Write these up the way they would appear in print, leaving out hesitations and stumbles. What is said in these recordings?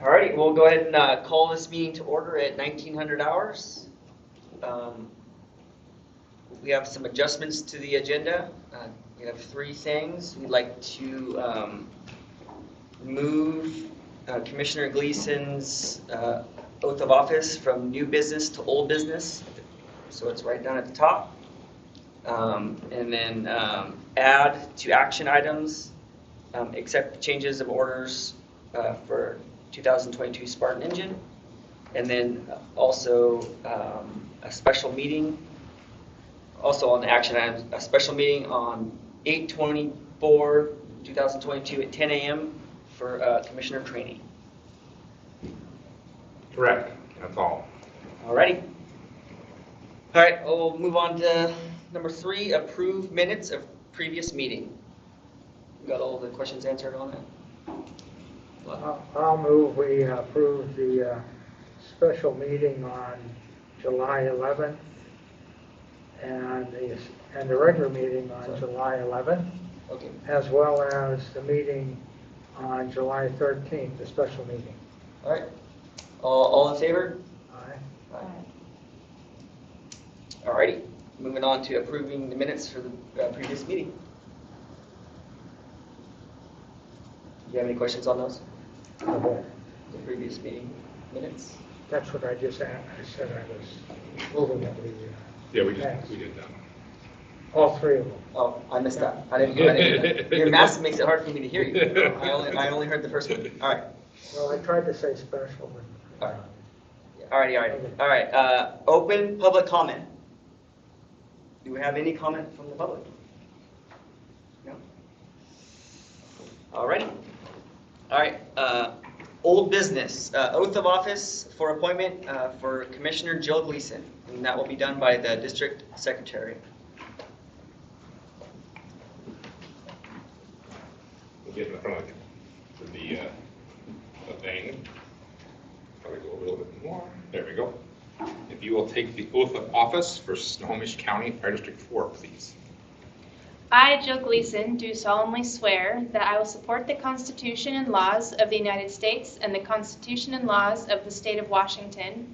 Alrighty, we'll go ahead and call this meeting to order at 1900 hours. We have some adjustments to the agenda. We have three things. We'd like to move Commissioner Gleason's oath of office from new business to old business. So it's right down at the top. And then add to action items, accept changes of orders for 2022 Spartan engine. And then also a special meeting, also on the action items, a special meeting on 8/24/2022 at 10 a.m. for commissioner training. Correct. That's all. Alrighty. All right, we'll move on to number 3, approve minutes of previous meeting. You got all the questions answered on that? I'll move we approve the special meeting on July 11th and the regular meeting on July 11th, Okay. as well as the meeting on July 13th, the special meeting. All right. All in favor? Aye. Alrighty. Moving on to approving the minutes for the previous meeting. Do you have any questions on those? Okay. The previous meeting minutes? That's what I just asked. I said I was moving that we Yeah, we did that. all three of them. Oh, I missed that. I didn't. Your mask makes it hard for me to hear you. I only heard the first one. All right. Well, I tried to say special, but All right. Open public comment. Do we have any comment from the public? No. Alrighty. All right. Old business. Oath of office for appointment for Commissioner Jill Gleason, and that will be done by the district secretary. We'll get in the front of the thing. Probably go a little bit more. There we go. If you will take the oath of office for Snohomish County Fire District 4, please. I, Jill Gleason, do solemnly swear that I will support the Constitution and laws of the United States and the Constitution and laws of the State of Washington,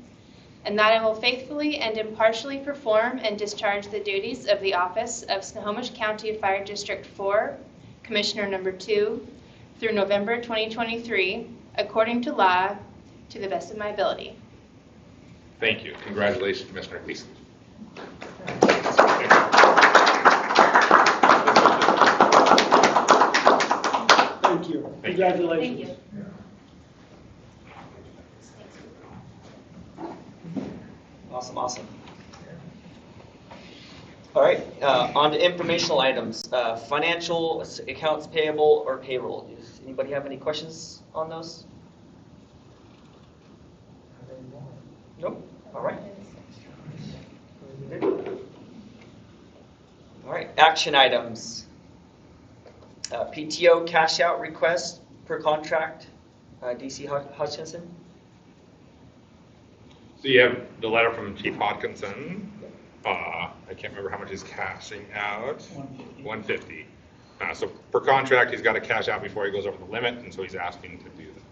and that I will faithfully and impartially perform and discharge the duties of the office of Snohomish County Fire District 4, Commissioner Number 2, through November 2023, according to law, to the best of my ability. Thank you. Congratulations, Commissioner Gleason. Thank you. Thank you. Congratulations. Thank you. Awesome. All right. On to informational items. Financial, accounts payable, or payroll. Does anybody have any questions on those? Nope. All right. All right. Action items. PTO cash out request per contract. DC Hutchinson. So you have the letter from Chief Hodkinson. I can't remember how much he's cashing out. 150. So per contract, he's got to cash out before he goes over the limit, and so he's asking to do that.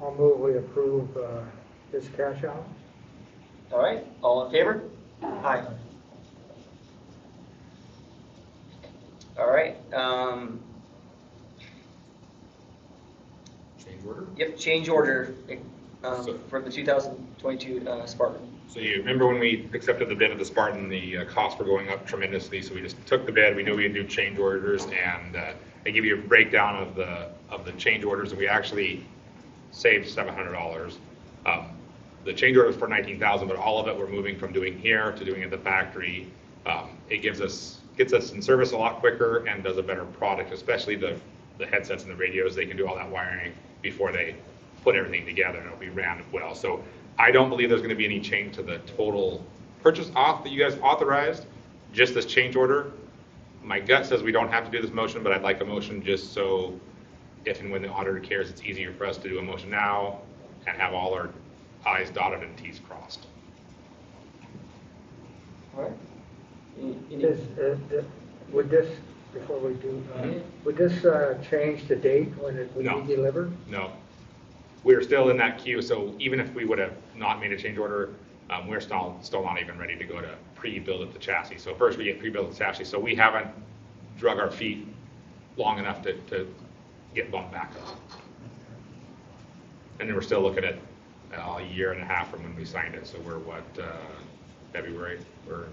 I'll move we approve his cash out. All right. All in favor? Aye. All right. Change order? Yep. Change order So- for the 2022 Spartan. So you remember when we accepted the bid of the Spartan, the costs were going up tremendously, so we just took the bid. We knew we'd do change orders, and I give you a breakdown of the change orders, and we actually saved $700. The change order was for $19,000, but all of it we're moving from doing here to doing at the factory. It gets us in service a lot quicker and does a better product, especially the headsets and the radios. They can do all that wiring before they put everything together, and it'll be ran well. So I don't believe there's going to be any change to the total purchase off that you guys authorized, just this change order. My gut says we don't have to do this motion, but I'd like a motion just so if and when the auditor cares, it's easier for us to do a motion now and have all our I's dotted and T's crossed. All right. Would this before we do, Mhm. would this change the date when it would No. be delivered? No. We're still in that queue, so even if we would have not made a change order, we're still not even ready to go to pre-build up the chassis. So first we get pre-built the chassis, so we haven't drug our feet long enough to get bumped back up. And then we're still looking at a year and a half from when we signed it, so we're February? We're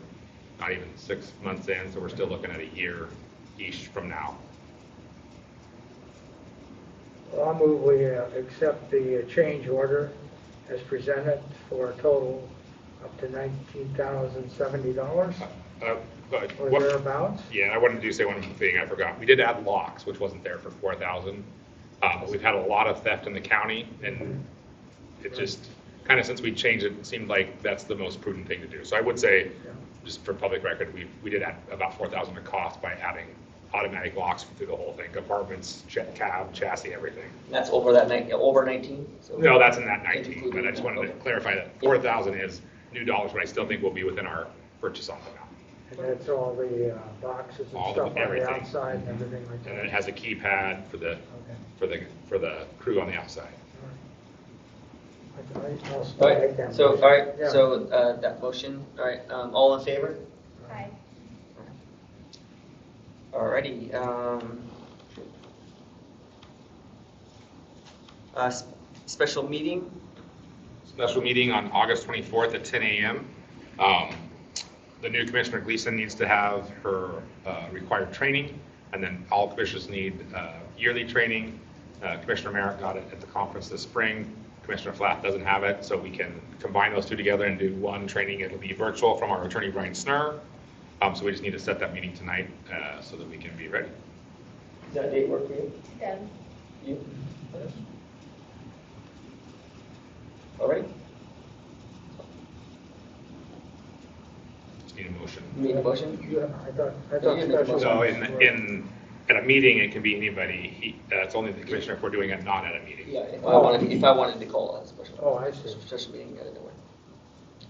not even 6 months in, so we're still looking at a year-ish from now. Well, I'll move we accept the change order as presented for a total up to $19,070 But or what- thereabouts. Yeah, I wanted to say one thing I forgot. We did add locks, which wasn't there for 4,000. But we've had a lot of theft in the county, and it just, kind of since we changed it, it seemed like that's the most prudent thing to do. So I would say, just for public record, we did add about 4,000 to cost by adding automatic locks through the whole thing, compartments, cab, chassis, everything. And that's over over 19? So- No, that's in that 19, but I just wanted to Okay. clarify that 4,000 is new dollars, but I still think we'll be within our purchase envelope. And that's all the boxes and All stuff on the everything. outside and everything like that. And then it has a keypad for the Okay. for the crew on the outside. I'll All still make right, that so, motion. all right, Yeah. so that motion, all right, all in favor? Aye. Alrighty, special meeting, Special meeting on August 24th at 10 a.m. The new Commissioner Gleason needs to have her required training, and then all commissioners need yearly training. Commissioner Merritt got it at the conference this spring. Commissioner Flatt doesn't have it, so we can combine those two together and do one training. It'll be virtual from our attorney, Brian Snur. So we just need to set that meeting tonight so that we can be ready. does that date work for you? Done. You? All right, Just need a motion. you need a motion? Yeah, I thought you didn't make a special. So ones were- at a meeting, it can be anybody. It's only the commissioner if we're doing it not at a meeting. Yeah, if I wanted to call it a special. Oh, I see. Special meeting out of nowhere.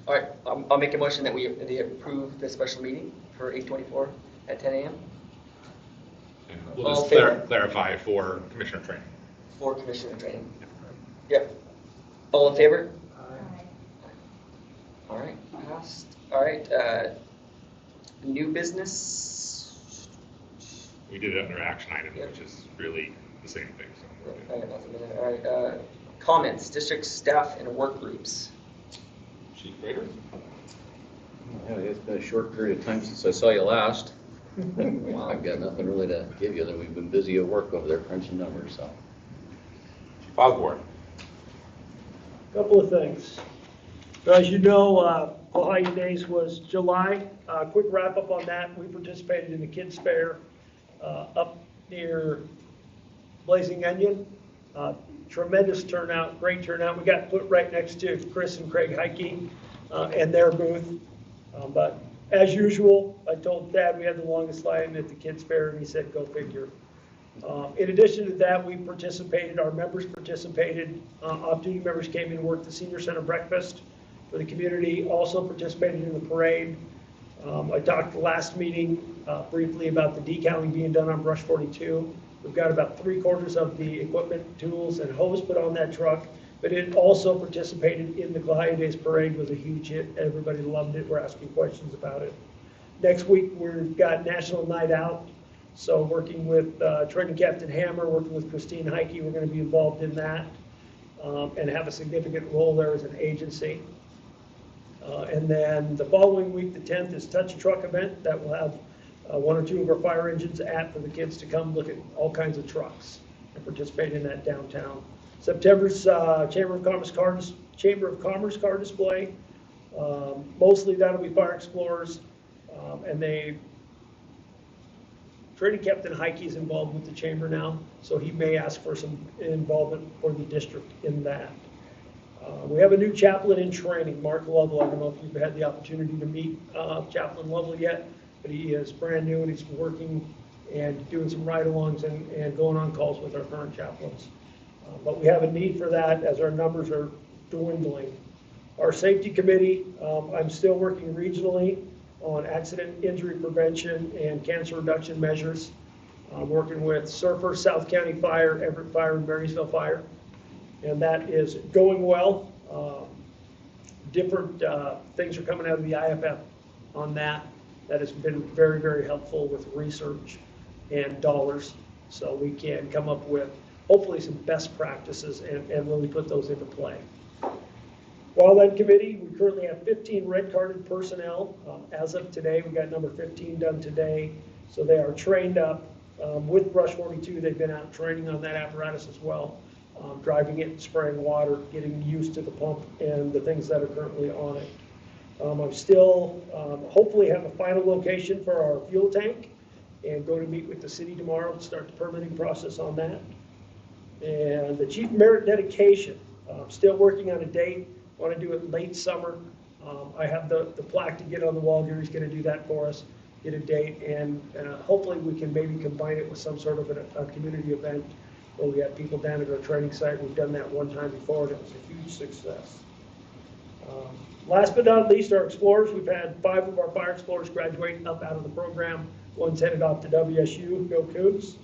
All right, I'll make a motion that we approve the special meeting for 8/24 at 10 a.m. And we'll All just in favor? clarify for commissioner training. for commissioner training. Yep. All in favor? Aye. All right, passed. All right, new business. We did it under action item, Yeah. which is really the same thing, so. I got nothing there. All right, comments, district staff and work groups. Chief Rader? Yeah, it's been a short period of time since I saw you last. I've got nothing really to give you, other than we've been busy at work over there crunching numbers, so. Chief Osborne? Couple of things. So as you know, Ohio Days was July. Quick wrap up on that. We participated in the Kids Fair up near Blazing Onion. Tremendous turnout, great turnout. We got put right next to Chris and Craig Hiking and their booth. But as usual, I told Thad we had the longest line at the Kids Fair, and he said, go figure. In addition to that, we participated, our members participated, off-duty members came in and worked the senior center breakfast for the community, also participated in the parade. I talked the last meeting briefly about the decaling being done on Brush 42. We've got about 3/4 of the equipment, tools, and hose put on that truck, but it also participated in the Ohio Days parade, was a huge hit. Everybody loved it. We're asking questions about it. Next week, we've got National Night Out. So working with Training Captain Hammer, working with Christine Heike, we're going to be involved in that and have a significant role there as an agency. And then the following week, the 10th, is Touch a Truck event that will have one or two of our fire engines at for the kids to come look at all kinds of trucks and participate in that downtown. September's Chamber of Commerce car display. Mostly that'll be fire explorers, and Training Captain Heike is involved with the chamber now, so he may ask for some involvement for the district in that. We have a new chaplain in training, Mark Lovell. I don't know if you've had the opportunity to meet Chaplain Lovell yet, but he is brand new and he's working and doing some ride-alongs and going on calls with our current chaplains. But we have a need for that as our numbers are dwindling. Our safety committee, I'm still working regionally on accident injury prevention and cancer reduction measures. Working with Surfer, South County Fire, Everett Fire, and Marysville Fire. And that is going well. Different things are coming out of the IFF on that. That has been very, very helpful with research and dollars. So we can come up with hopefully some best practices and really put those into play. Wildland Committee, we currently have 15 red carded personnel. As of today, we got number 15 done today. So they are trained up. With Brush 42, they've been out training on that apparatus as well, driving it, spraying water, getting used to the pump and the things that are currently on it. I'm still hopefully have a final location for our fuel tank and go to meet with the city tomorrow and start the permitting process on that. And the Chief Merit Dedication, still working on a date. Want to do it late summer. I have the plaque to get on the wall. Gary's going to do that for us. Get a date, and hopefully we can maybe combine it with some sort of a community event where we have people down at our training site. We've done that one time before, and it was a huge success. Last but not least, our explorers. We've had 5 of our fire explorers graduate up out of the program. One's headed off to WSU, go Cougs.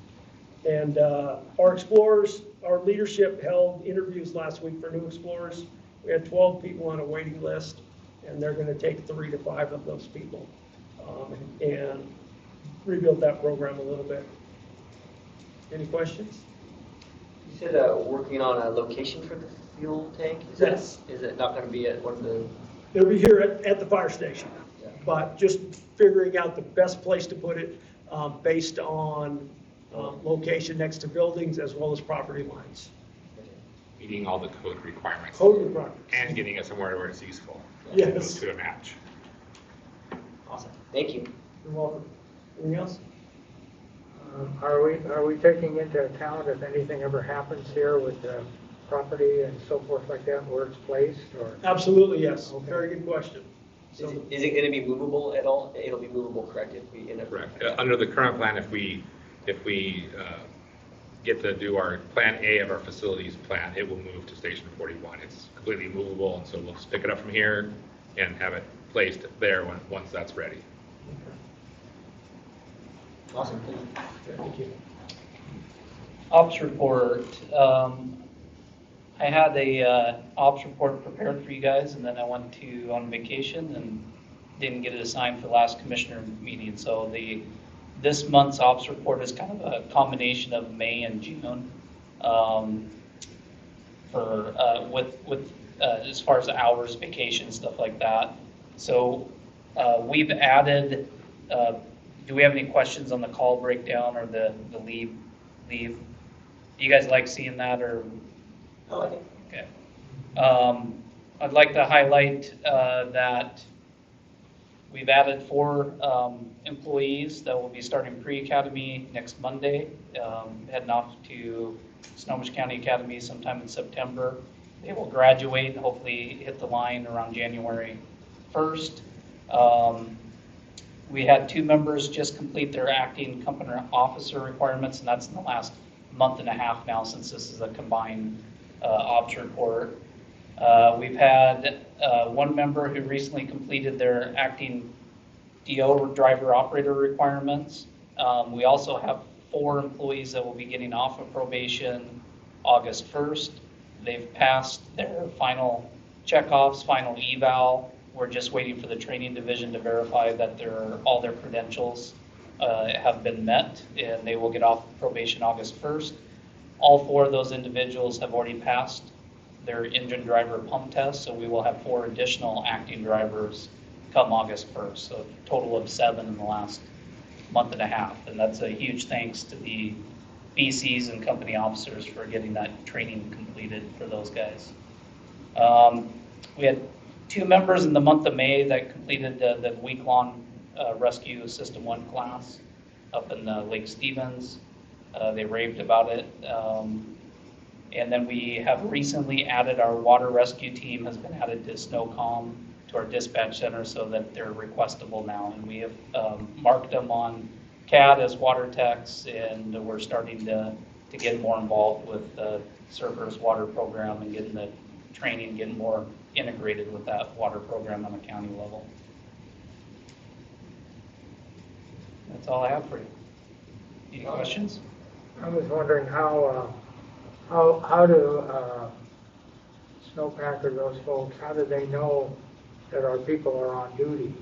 And our explorers, our leadership held interviews last week for new explorers. We had 12 people on a waiting list, and they're going to take 3 to 5 of those people. And rebuild that program a little bit. Any questions? You said working on a location for the fuel tank? Yes. Is it not going to be at one of the... It'll be here at the fire station, Yeah. but just figuring out the best place to put it based on location next to buildings as well as property lines. Meeting all the code requirements. Code requirements. And getting it somewhere where it's useful. Yes. To a match. Awesome. Thank you. You're welcome. Anything else? Are we taking into account if anything ever happens here with the property and so forth like that, where it's placed, or? Absolutely, yes. Okay. Very good question. So, Is it going to be movable at all? It'll be movable, correct? If we end up... Correct. Under the current plan, if we get to do our Plan A of our facilities plan, it will move to Station 41. It's completely movable, and so we'll just pick it up from here and have it placed there once that's ready. Awesome. thank you. Ops report. I had a ops report prepared for you guys, and then I went on vacation and didn't get it assigned for the last commissioner meeting. So this month's ops report is kind of a combination of May and June with as far as hours, vacation, stuff like that. So we've added. Do we have any questions on the call breakdown or the leave? Do you guys like seeing that, or? I like it. Okay. I'd like to highlight that we've added 4 employees that will be starting pre-academy next Monday, heading off to Snohomish County Academy sometime in September. They will graduate and hopefully hit the line around January 1st. We had 2 members just complete their acting company officer requirements, and that's in the last month and a half now, since this is a combined ops report. We've had 1 member who recently completed their acting DO driver operator requirements. We also have 4 employees that will be getting off of probation August 1st. They've passed their final checkoffs, final eval. We're just waiting for the training division to verify that all their credentials have been met, and they will get off probation August 1st. All 4 of those individuals have already passed their engine driver pump test, so we will have 4 additional acting drivers come August 1st. So a total of 7 in the last month and a half, and that's a huge thanks to the BCs and company officers for getting that training completed for those guys. We had 2 members in the month of May that completed the week-long Rescue System 1 class up in Lake Stevens. They raved about it. And then we have recently added our water rescue team has been added to SNOCOM, to our dispatch center, so that they're requestable now. And we have marked them on CAD as water techs, and we're starting to get more involved with the Surfer's water program and getting the training, getting more integrated with that water program on a county level. That's all I have for you. Any questions? I was wondering how do snowpacker, those folks, how do they know that our people are on duty?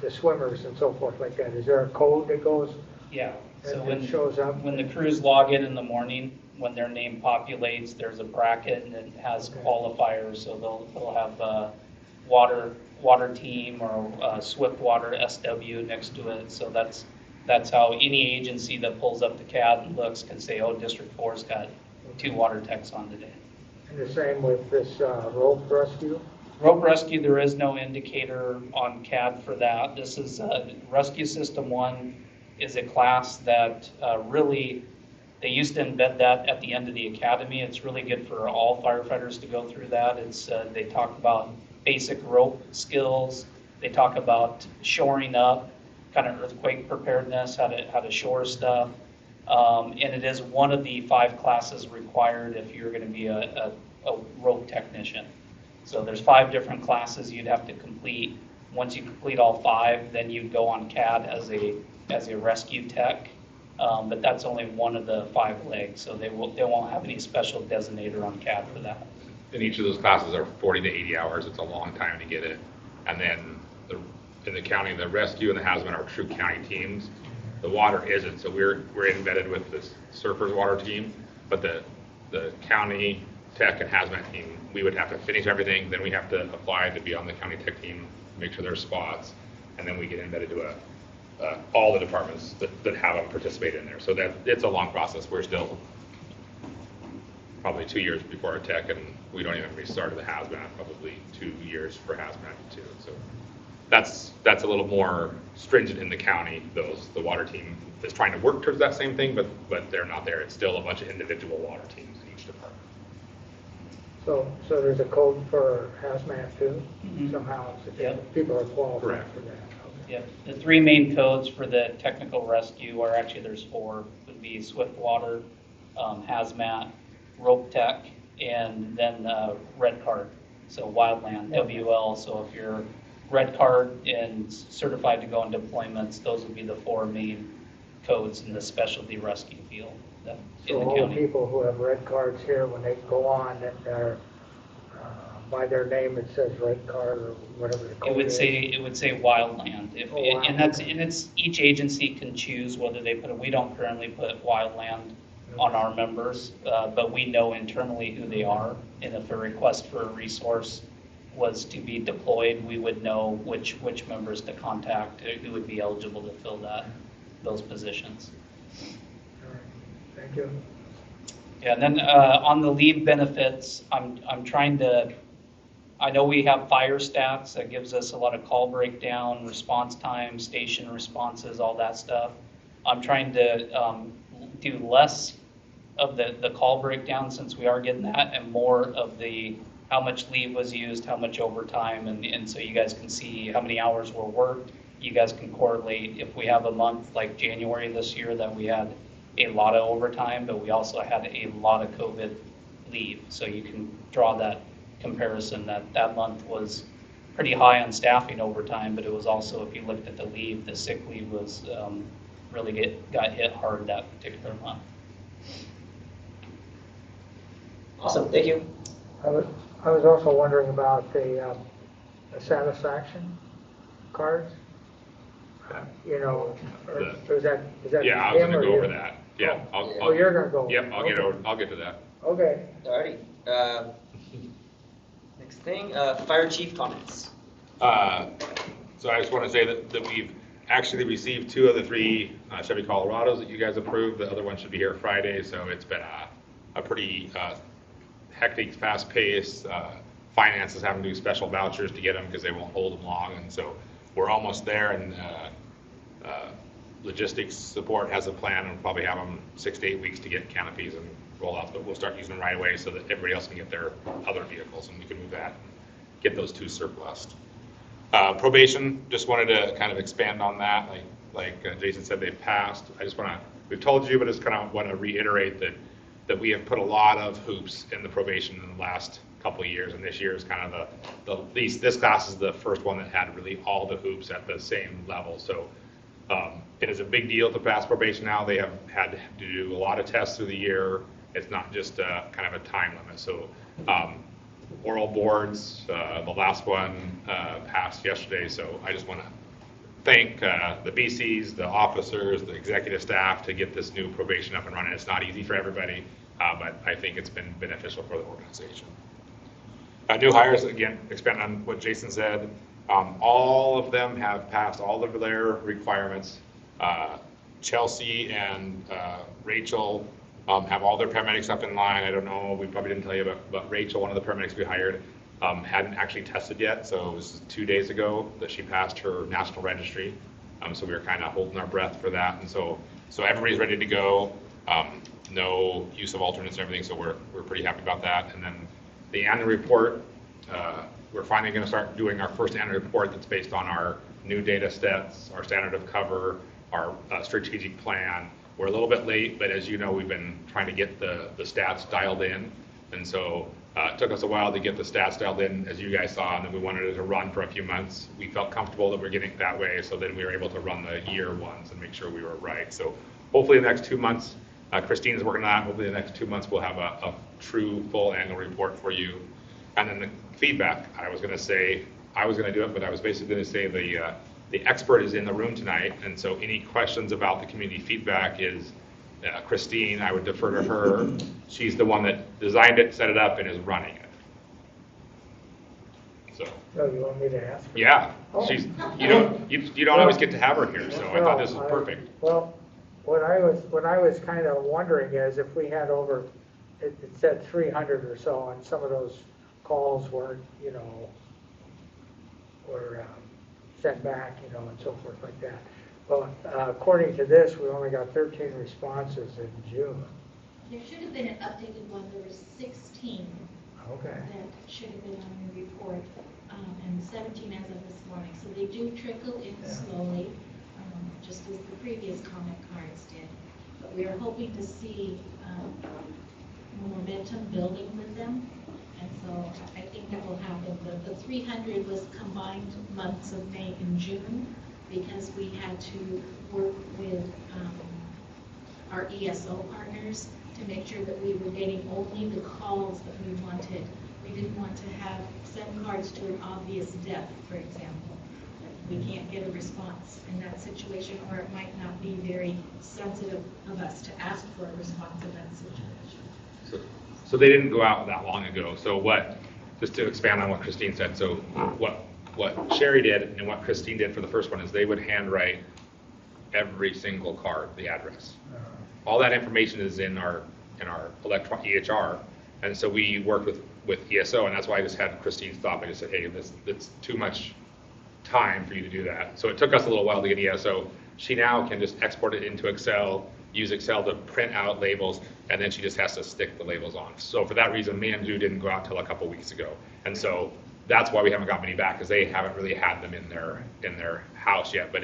The swimmers and so forth like that, is there a code that goes, Yeah. So and it shows up? when the crews log in the morning, when their name populates, there's a bracket and it has Okay. qualifiers. So they'll have water team or Swift Water SW next to it. So that's how any agency that pulls up the CAD and looks can say, oh, District 4's got 2 water techs on today. And the same with this rope rescue? Rope rescue, there is no indicator on CAD for that. This is Rescue System 1 is a class that really, they used to embed that at the end of the academy. It's really good for all firefighters to go through that. They talk about basic rope skills. They talk about shoring up, kind of earthquake preparedness, how to shore stuff. And it is one of the 5 classes required if you're going to be a rope technician. So there's 5 different classes you'd have to complete. Once you complete all 5, then you go on CAD as a rescue tech. But that's only one of the 5 legs, so they won't have any special designator on CAD for that. And each of those classes are 40 to 80 hours. It's a long time to get it. And then in the county, the rescue and the hazmat are true county teams. The water isn't, so we're embedded with this surfers water team, but the county tech and hazmat team, we would have to finish everything, then we have to apply to be on the county tech team, make sure there's spots, and then we get embedded to all the departments that have them participate in there. So that it's a long process. We're still probably 2 years before our tech, and we don't even restart the hazmat, probably 2 years for hazmat too. So that's a little more stringent in the county. The water team is trying to work towards that same thing, but they're not there. It's still a bunch of individual water teams in each department. So there's a code for hazmat too, Mhm. somehow, Yep. people are qualified Correct. for that. Okay. Yep. The 3 main codes for the technical rescue, or actually there's 4, would be Swift Water, hazmat, rope tech, and then red card. So wildland, WL. So if you're red card and certified to go in deployments, those would be the 4 main codes in the specialty rescue field in So the all the county. people who have red cards here, when they go on, that they're, by their name, it says red card or whatever the It code would is. say wildland. Oh, wow. And it's each agency can choose whether they put it. We don't currently put wildland on our members, but we know internally who they are. And if a request for a resource was to be deployed, we would know which members to contact, who would be eligible to fill those positions. All right. Thank you. Yeah, and then on the leave benefits, I'm trying to, I know we have fire stats that gives us a lot of call breakdown, response time, station responses, all that stuff. I'm trying to do less of the call breakdown since we are getting that, and more of the how much leave was used, how much overtime, and so you guys can see how many hours were worked. You guys can correlate if we have a month like January this year that we had a lot of overtime, but we also had a lot of COVID leave. So you can draw that comparison that month was pretty high on staffing overtime, but it was also, if you looked at the leave, the sick leave was really got hit hard that particular month. Awesome, thank you. I was also wondering about the satisfaction cards. You know, or is that Yeah, I was him gonna or go you? over that. Yeah. Oh, you're gonna go. Yep, I'll Okay. get to that. Okay. Alrighty. Next thing, fire chief comments. So I just want to say that we've actually received 2 of the 3 Chevy Colorados that you guys approved. The other one should be here Friday, so it's been a pretty hectic, fast-paced. Finances having to do special vouchers to get them because they won't hold them long, and so we're almost there. And logistics support has a plan, and we'll probably have them 6 to 8 weeks to get canopies and roll out, but we'll start using them right away so that everybody else can get their other vehicles, and we can move that, get those 2 surplus. Probation, just wanted to kind of expand on that. Like Jason said, they've passed. We've told you, but just kind of want to reiterate that we have put a lot of hoops in the probation in the last couple of years, and this year is kind of this class is the first one that had really all the hoops at the same level. So It is a big deal to pass probation now. They have had to do a lot of tests through the year. It's not just kind of a time limit. So oral boards, the last one passed yesterday. So I just want to thank the BCs, the officers, the executive staff to get this new probation up and running. It's not easy for everybody, but I think it's been beneficial for the organization. New hires, again, expand on what Jason said. All of them have passed all of their requirements. Chelsea and Rachel have all their paramedics up in line. I don't know, we probably didn't tell you, but Rachel, one of the paramedics we hired, hadn't actually tested yet, so it was 2 days ago that she passed her national registry. So we were kind of holding our breath for that, and so everybody's ready to go. No use of alternates and everything, so we're pretty happy about that. And then the annual report, we're finally going to start doing our first annual report that's based on our new data sets, our standard of cover, our strategic plan. We're a little bit late, but as you know, we've been trying to get the stats dialed in. And so it took us a while to get the stats dialed in, as you guys saw, and then we wanted it to run for a few months. We felt comfortable that we're getting it that way, so then we were able to run the year ones and make sure we were right. So hopefully the next 2 months, Christine's working on that. Hopefully the next 2 months we'll have a true full annual report for you. And then the feedback, I was going to say, I was going to do it, but I was basically going to say the expert is in the room tonight, and so any questions about the community feedback is Christine. I would defer to her. She's the one that designed it, set it up, and is running it. So. So you want me to ask? Yeah, Oh. she's. You don't always get to have her here, so I thought this was perfect. Well, what I was kind of wondering is if we had over, it said 300 or so, and some of those calls weren't, were sent back, and so forth like that. Well, according to this, we only got 13 responses in June. There should have been an updated one. There was 16 Okay. that should have been on the report, and 17 as of this morning. So they do trickle in slowly, just as the previous comment cards did. But we are hoping to see momentum building with them. And so I think that will happen. The 300 was combined months of May and June because we had to work with our ESO partners to make sure that we were getting only the calls that we wanted. We didn't want to have send cards to an obvious death, for example. We can't get a response in that situation, or it might not be very sensitive of us to ask for a response in that situation. So they didn't go out that long ago. So just to expand on what Christine said, so what Sherry did and what Christine did for the first one is they would handwrite every single card, the address. All that information is in our electronic EHR, and so we worked with ESO, and that's why I just had Christine stop. I just said, hey, that's too much time for you to do that. So it took us a little while to get ESO. She now can just export it into Excel, use Excel to print out labels, and then she just has to stick the labels on. So for that reason, me and Drew didn't go out till a couple weeks ago, and so that's why we haven't got many back, because they haven't really had them in their house yet. But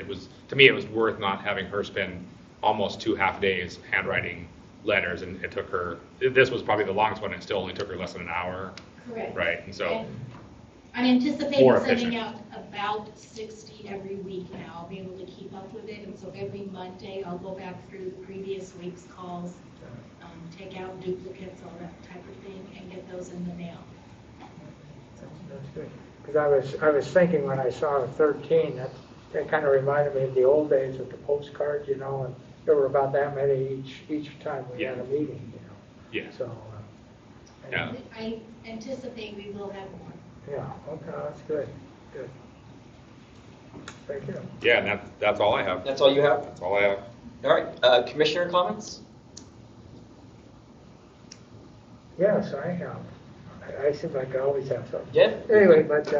to me, it was worth not having her spend almost 2 half days handwriting letters, and it took her. This was probably the longest one, and it still only took her less than an hour. Correct. Right, and so. And I'm anticipating More sending efficient. out about 60 every week now. I'll be able to keep up with it, and so every Monday I'll go back through the previous week's calls, take out duplicates, all that type of thing, and get those in the mail. That's good. Because I was thinking when I saw the 13, that kind of reminded me of the old days with the postcards, and there were about that many each time we had a meeting, Yeah. So. Yeah. I anticipate we will have more. Yeah. Okay. That's good. Good. Thank you. Yeah, and that's all I have. That's all you have? That's all I have. All right, commissioner comments? Yes, I have. I seem like I always have something. Yeah. Anyway, but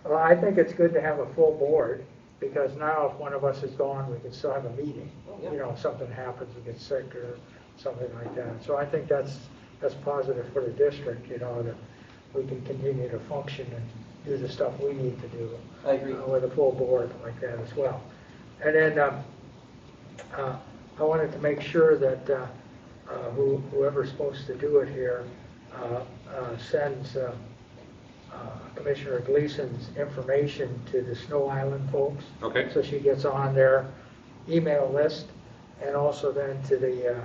well, I think it's good to have a full board, because now if one of us is gone, we can still have a meeting. Oh, yeah. If something happens, we get sick or something like that. So I think that's positive for the district, that we can continue to function and do the stuff we need to do. I agree. With a full board like that as well. And then I wanted to make sure that whoever's supposed to do it here sends Commissioner Gleason's information to the Snow Island folks. Okay. So she gets on there email list, and also then to the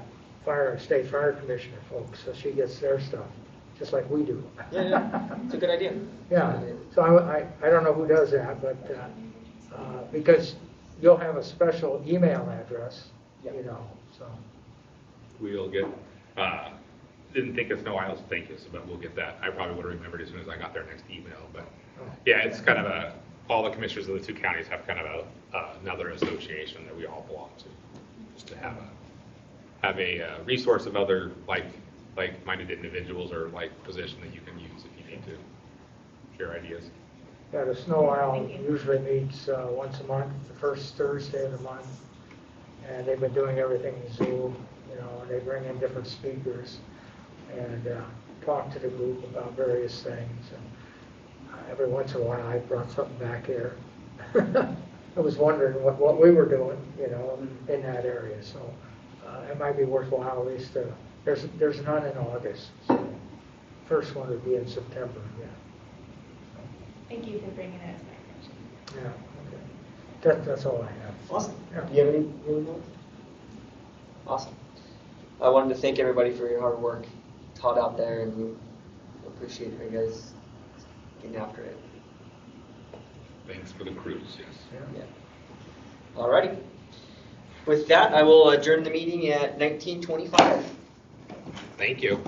state fire commissioner folks, so she gets their stuff, just like we do. Yeah, it's a good idea. Yeah, so I don't know who does that, but, because you'll have a special email address, you know, so. We'll get, didn't think of Snow Isles, thank you, but we'll get that. I probably would have remembered as soon as I got their next email, but yeah, it's kind of all the commissioners of the 2 counties have kind of another association that we all belong to, just to have a resource of other like-minded individuals or like position that you can use if you need to share ideas. Yeah, the Snow Isle usually meets once a month, the first Thursday of the month, and they've been doing everything in Zoom, you know, and they bring in different speakers and talk to the group about various things. And every once in a while, I brought something back here. I was wondering what we were doing, you know, in that area. So it might be worthwhile at least. There's none in August. So first one would be in September. Yeah. Thank you for bringing it to my attention. Yeah. Okay. That's all I have. Awesome. Yeah. Do you have any more? Awesome. I wanted to thank everybody for your hard work. It's hot out there, and we appreciate you guys getting after it. Thanks for the cruise, yes. Yeah. Alrighty. With that, I will adjourn the meeting at 19:25. Thank you.